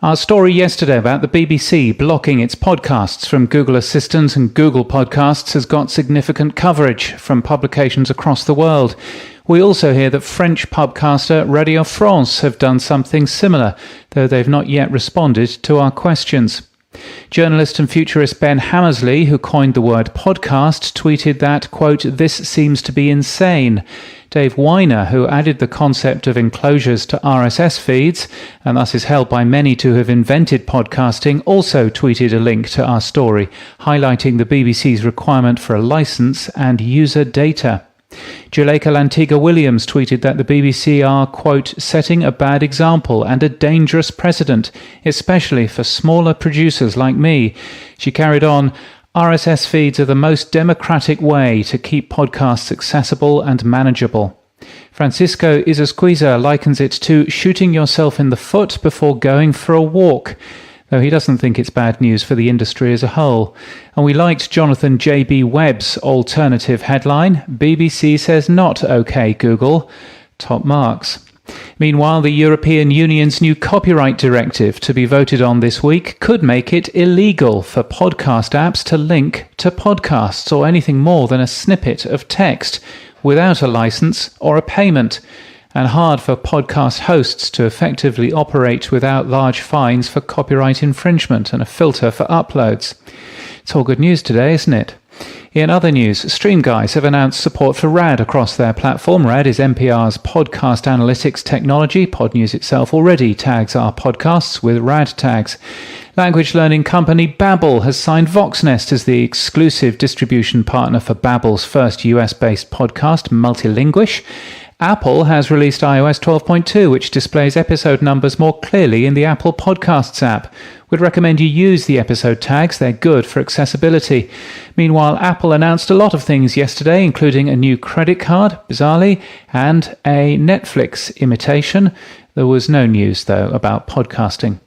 Our story yesterday about the BBC blocking its podcasts from Google Assistant and Google Podcasts has got significant coverage from publications across the world. We also hear that French pubcaster Radio France have done something similar, though they've not yet responded to our questions. Journalist and futurist Ben Hammersley, who coined the word podcast, tweeted that, quote, "This seems to be insane." Dave Weiner, who added the concept of enclosures to RSS feeds, and thus is held by many to have invented podcasting, also tweeted a link to our story, highlighting the BBC's requirement for a license and user data. Juleka Lantiga-Williams tweeted that the BBC are, quote, "setting a bad example and a dangerous precedent, especially for smaller producers like me." She carried on, "RSS feeds are the most democratic way to keep podcasts accessible and manageable." Francisco Izasquiza likens it to shooting yourself in the foot before going for a walk, though he doesn't think it's bad news for the industry as a whole. And we liked Jonathan J.B. Webb's alternative headline, "BBC says not okay, Google." Top marks. Meanwhile, the European Union's new copyright directive to be voted on this week could make it illegal for podcast apps to link to podcasts or anything more than a snippet of text without a license or a payment, and hard for podcast hosts to effectively operate without large fines for copyright infringement and a filter for uploads. It's all good news today, isn't it? In other news, Stream Guys have announced support for RAD across their platform. RAD is NPR's podcast analytics technology. Podnews itself already tags our podcasts with RAD tags. Language learning company Babbel has signed Voxnest as the exclusive distribution partner for Babbel's first US-based podcast, Multilinguish. Apple has released iOS 12.2, which displays episode numbers more clearly in the Apple Podcasts app. We'd recommend you use the episode tags. They're good for accessibility. Meanwhile, Apple announced a lot of things yesterday, including a new credit card, bizarrely, and a Netflix imitation. There was no news, though, about podcasting.